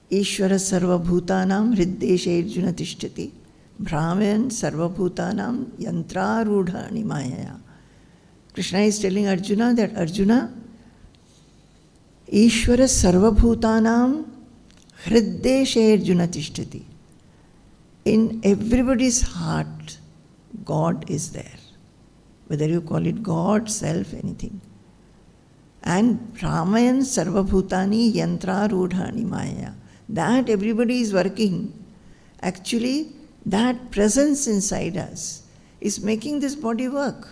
Ishvara sarva bhutanam hriddeshe Arjuna tishtati, Brahman sarva bhutanam yantrarudha nimaya. Krishna is telling Arjuna that Arjuna, Ishvara sarva bhutanam hriddeshe Arjuna tishtati. In everybody's heart, God is there. Whether you call it God, self, anything. And Brahman sarva bhutani yantrarudhani maya. That everybody is working. Actually, that presence inside us is making this body work.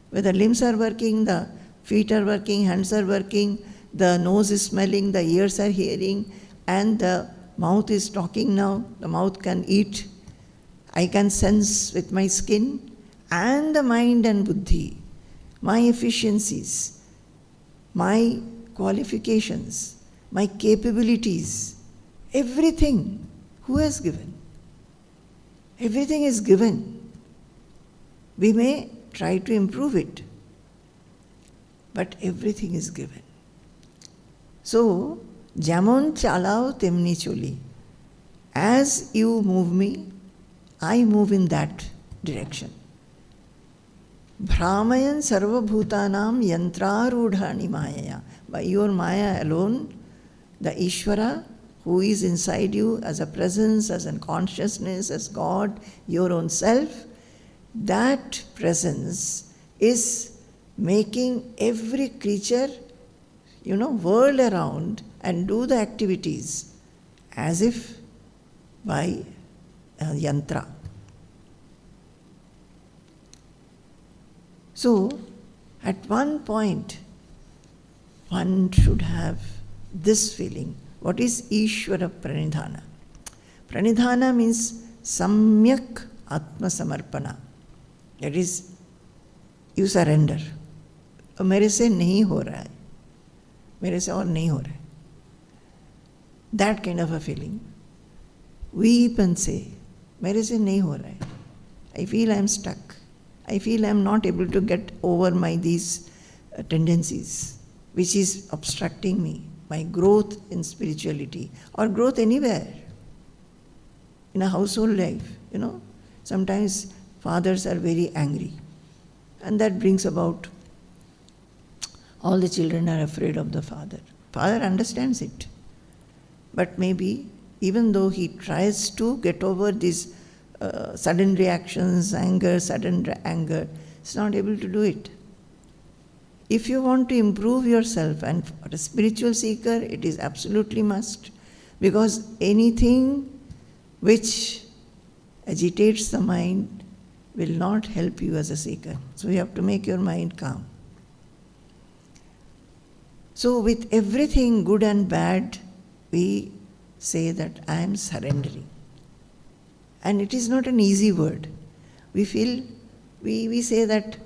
Whether limbs are working, the feet are working, hands are working, the nose is smelling, the ears are hearing, and the mouth is talking now. The mouth can eat. I can sense with my skin, and the mind and buddhi, my efficiencies, my qualifications, my capabilities, everything. Who has given? Everything is given. We may try to improve it, but everything is given. So, Jamon chalao temni choli. As you move me, I move in that direction. Brahmayan sarva bhutanam yantrarudhani maya. By your maya alone, the Ishvara who is inside you as a presence, as a consciousness, as God, your own self, that presence is making every creature, whirl around and do the activities as if by yantra. So, at one point, one should have this feeling. What is Ishvara Pranidhana? Pranidhana means Samyak Atma Samarpana. That is, you surrender. मेरे से नहीं हो रहा है, मेरे से और नहीं हो रहा है. That kind of a feeling. Weep and say, मेरे से नहीं हो रहा है. I feel I am stuck. I feel I am not able to get over these tendencies, which is obstructing me, my growth in spirituality, or growth anywhere. In a household life, sometimes fathers are very angry, and that brings about all the children are afraid of the father. Father understands it, but maybe even though he tries to get over these sudden reactions, sudden anger, he's not able to do it. If you want to improve yourself, and for a spiritual seeker, it is absolutely must, because anything which agitates the mind will not help you as a seeker. So you have to make your mind calm. So with everything good and bad, we say that I am surrendering. And it is not an easy word. We say that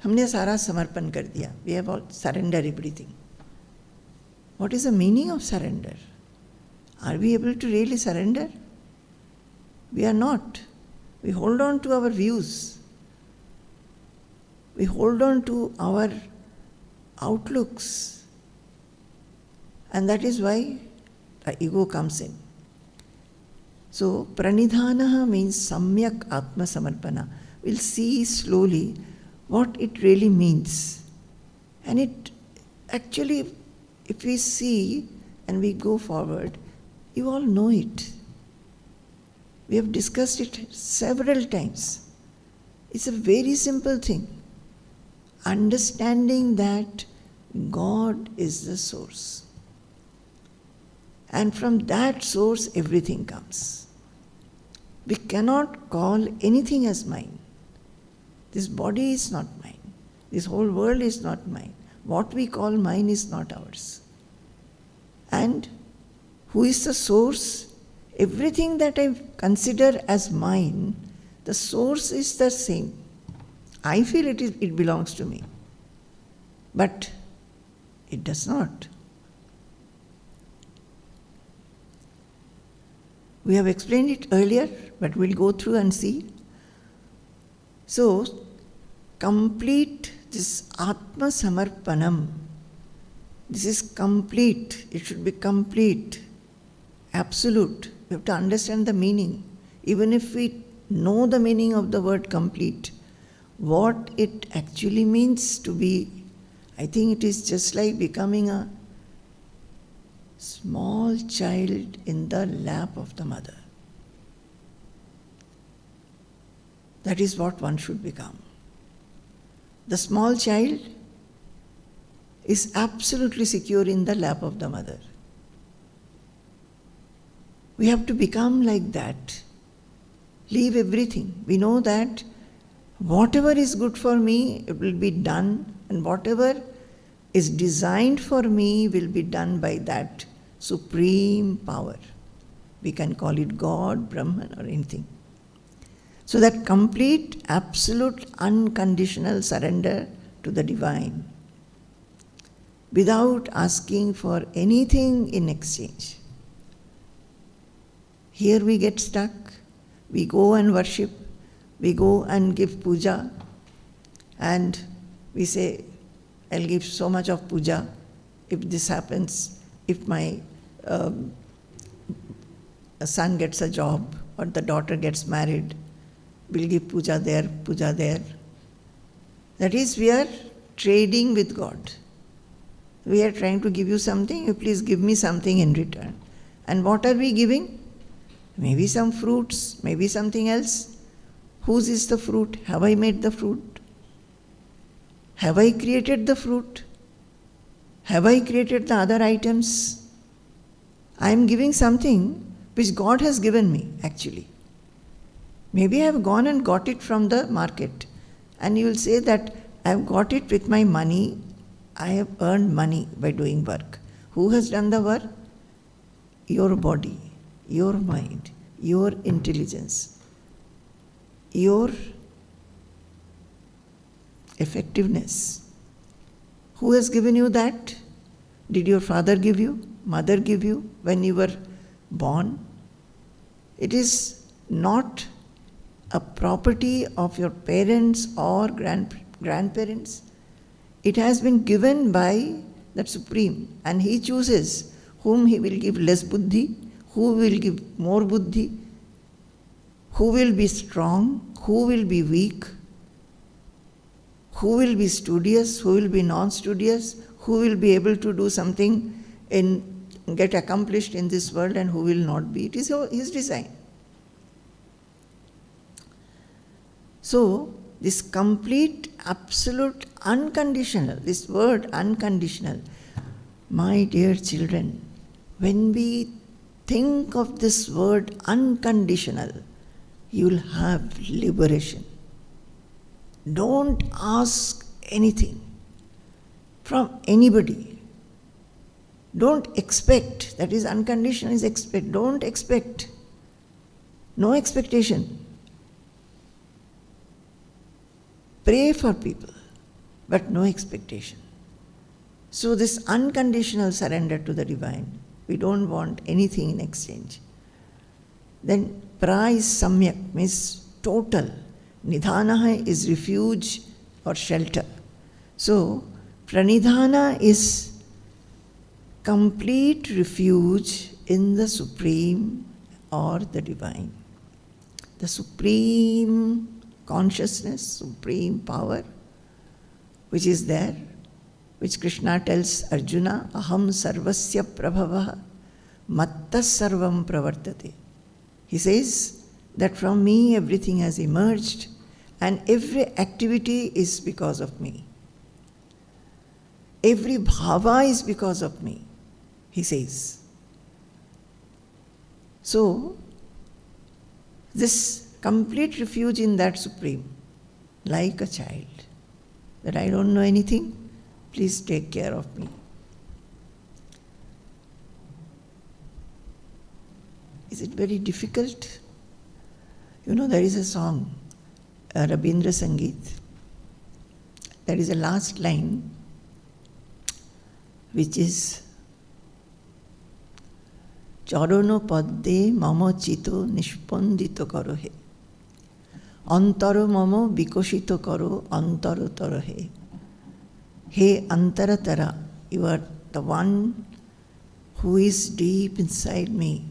हमने सारा समर्पण कर दिया. We have all surrendered everything. What is the meaning of surrender? Are we able to really surrender? We are not. We hold on to our views. We hold on to our outlooks. And that is why the ego comes in. So, pranidhanaha means samyak atma samarpana. We'll see slowly what it really means. And it actually, if we see and we go forward, you all know it. We have discussed it several times. It's a very simple thing. Understanding that God is the source. And from that source, everything comes. We cannot call anything as mine. This body is not mine. This whole world is not mine. What we call mine is not ours. And who is the source? Everything that I consider as mine, the source is the same. I feel it belongs to me. But it does not. We have explained it earlier, but we'll go through and see. So, complete this Atma Samarpanam. This is complete. It should be complete, absolute. We have to understand the meaning. Even if we know the meaning of the word complete, what it actually means to be, I think it is just like becoming a small child in the lap of the mother. That is what one should become. The small child is absolutely secure in the lap of the mother. We have to become like that. Leave everything. We know that whatever is good for me, it will be done, and whatever is designed for me will be done by that supreme power. We can call it God, Brahman, or anything. So that complete, absolute, unconditional surrender to the divine without asking for anything in exchange. Here we get stuck. We go and worship. We go and give puja. And we say, I'll give so much of puja if this happens, if my son gets a job or the daughter gets married, we'll give puja there, puja there. That is, we are trading with God. We are trying to give you something, you please give me something in return. And what are we giving? Maybe some fruits, maybe something else. Whose is the fruit? Have I made the fruit? Have I created the fruit? Have I created the other items? I am giving something which God has given me actually. Maybe I have gone and got it from the market, and you will say that I have got it with my money, I have earned money by doing work. Who has done the work? Your body, your mind, your intelligence, your effectiveness. Who has given you that? Did your father give you? Mother give you when you were born? It is not a property of your parents or grandparents. It has been given by that Supreme, and He chooses whom He will give less buddhi, who will give more buddhi, who will be strong, who will be weak, who will be studious, who will be non-studious, who will be able to do something get accomplished in this world, and who will not be. It is His design. So, this complete, absolute, unconditional, this word unconditional, my dear children, when we think of this word unconditional, you will have liberation. Don't ask anything from anybody. Don't expect, that is unconditional is expect. Don't expect. No expectation. Pray for people, but no expectation. So this unconditional surrender to the divine, we don't want anything in exchange. Then pra is samyak, means total. Nidhana is refuge or shelter. So pranidhana is complete refuge in the Supreme or the Divine. The Supreme consciousness, Supreme power, which is there, which Krishna tells Arjuna, Aham sarvasya prabhava mattas sarvam pravartate. He says that from me everything has emerged and every activity is because of me. Every bhava is because of me, he says. So, this complete refuge in that Supreme, like a child, that I don't know anything, please take care of me. Is it very difficult? You know, there is a song, Rabindra Sangeet. There is a last line which is Charono padde mama chito nishpandito karo he. Antaro mama bikoshito karo antaro taro he. He antaratara, you are the one who is deep inside me.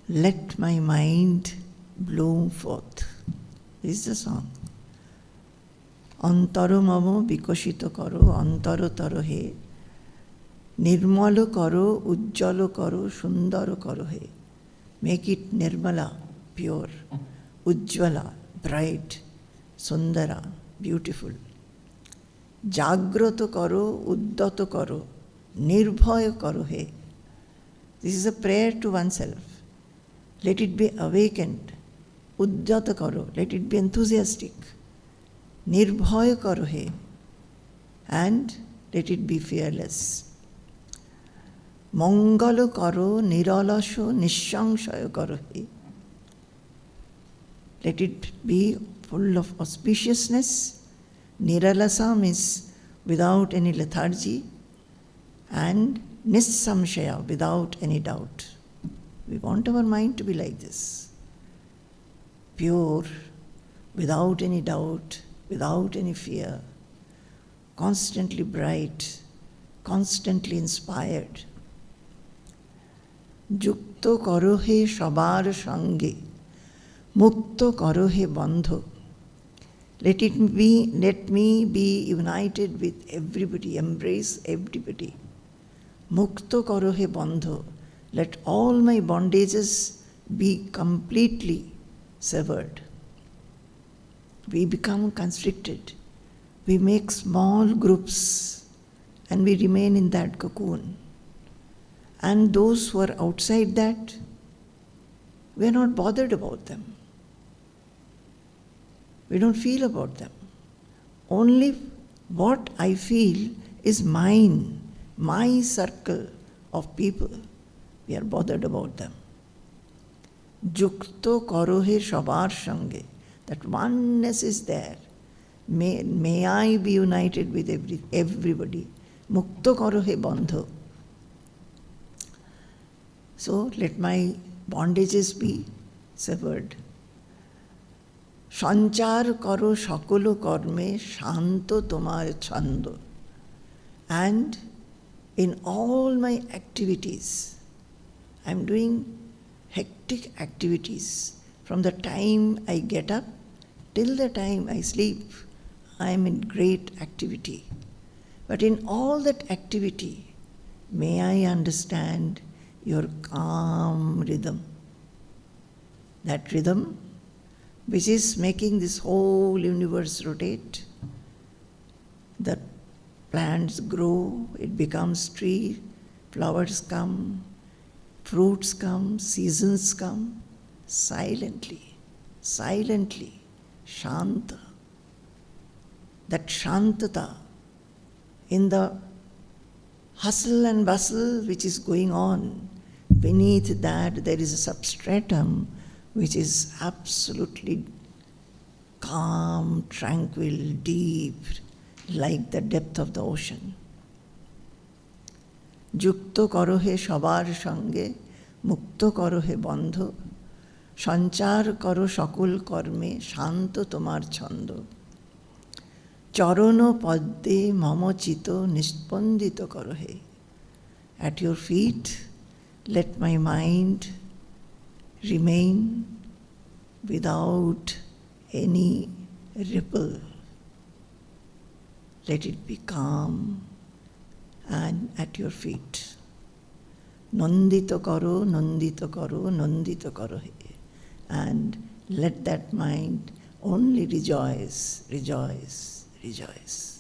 Let my mind bloom forth. This is the song. Antaro mama bikoshito karo antaro taro he. Nirmalo karo, ujjalo karo, sundaro karo he. Make it nirmala, pure, ujjvala, bright, sundara, beautiful. Jagrato karo, uddato karo, nirbhaya karo he. This is a prayer to oneself. Let it be awakened. Uddata karo, let it be enthusiastic. Nirbhaya karo he. And let it be fearless. Mangalo karo, niralasho, nishangshayo karo he. Let it be full of auspiciousness. Niralasa means without any lethargy, and nissamshaya, without any doubt. We want our mind to be like this. Pure, without any doubt, without any fear, constantly bright, constantly inspired. Jukto karo he shabar sange, mukto karo he bandho. Let me be united with everybody, embrace everybody. Mukto karo he bandho. Let all my bondages be completely severed. We become constricted. We make small groups and we remain in that cocoon. And those who are outside that, we are not bothered about them. We don't feel about them. Only what I feel is mine, my circle of people. We are bothered about them. Jukto karohe shabar sange. That oneness is there. May I be united with everybody. Mukto karohe bandho. So let my bondages be severed. Sanchar karo sakolo karme shanto tomar chando. And in all my activities, I am doing hectic activities. From the time I get up till the time I sleep, I am in great activity. But in all that activity, may I understand your calm rhythm. That rhythm which is making this whole universe rotate. The plants grow, it becomes tree, flowers come, fruits come, seasons come, silently, shanta. That shantata in the hustle and bustle which is going on, beneath that there is a substratum which is absolutely calm, tranquil, deep, like the depth of the ocean. Jukto karohe shabar sange, mukto karohe bandho, sanchar karo sakul karme, shanto tomar chando. Charono padde mama chito nispandito karohe. At your feet, let my mind remain without any ripple. Let it be calm and at your feet. Nandito karo, nandito karo, nandito karo he. And let that mind only rejoice, rejoice, rejoice.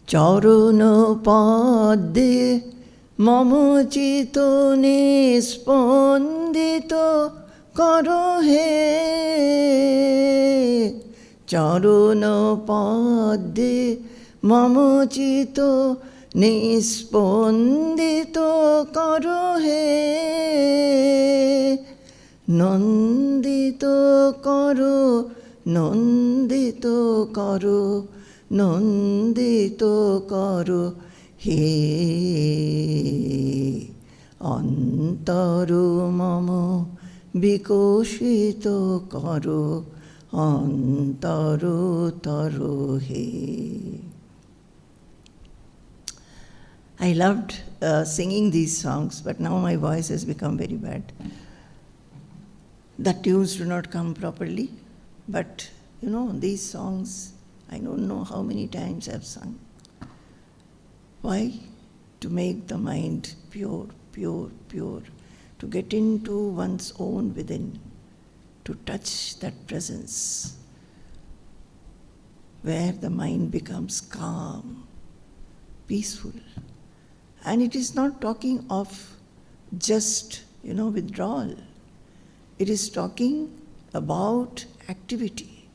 Charuno padde mamachito nispandito karo he. Charuno padde mamachito nispandito karo he. Nandito karo, nandito karo, nandito karo he. Antaru mama bikoshito karo, antaru taru he. I loved singing these songs, but now my voice has become very bad. The tunes do not come properly, but these songs, I don't know how many times I've sung. Why? To make the mind pure, pure, pure, to get into one's own within, to touch that presence where the mind becomes calm, peaceful. And it is not talking of just, withdrawal. It is talking about activity.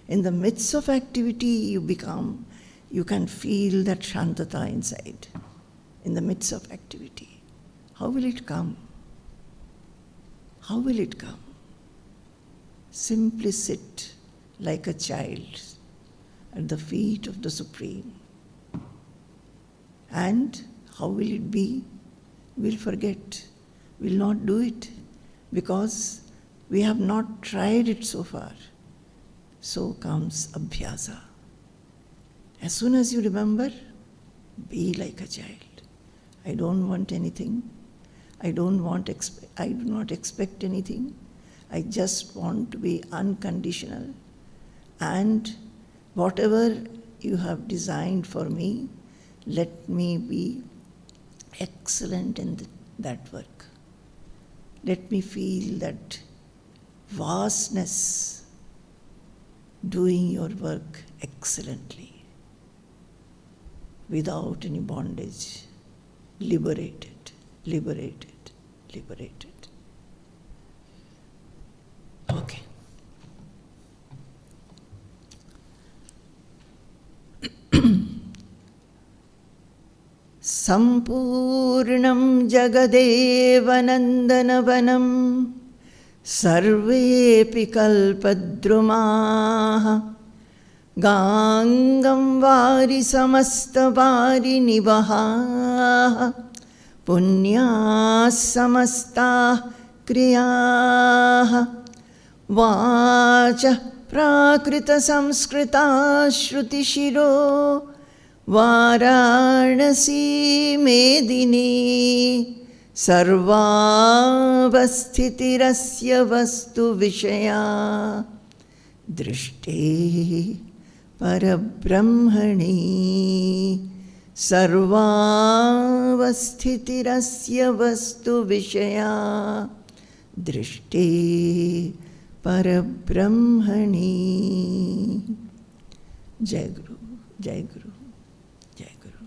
In the midst of activity, you can feel that shantata inside. In the midst of activity. How will it come? How will it come? Simply sit like a child at the feet of the Supreme. And how will it be? We'll forget. We'll not do it because we have not tried it so far. So comes abhyasa. As soon as you remember, be like a child. I don't want anything. I do not expect anything. I just want to be unconditional. And whatever you have designed for me, let me be excellent in that work. Let me feel that vastness, doing your work excellently, without any bondage, liberated, liberated, liberated. Okay. Sampurnam jagadevanandanavanam sarvepi kalpadrumaha gangam vari samastavari nivaha punyas samasta kriyaha vacha prakrita samskrita shruti shiro Varanasi Medini Sarvavasthitirasya vastu vishaya Drishti Parabrahmani Sarvavasthitirasya vastu vishaya Drishti Parabrahmani. Jai Guru, Jai Guru, Jai Guru.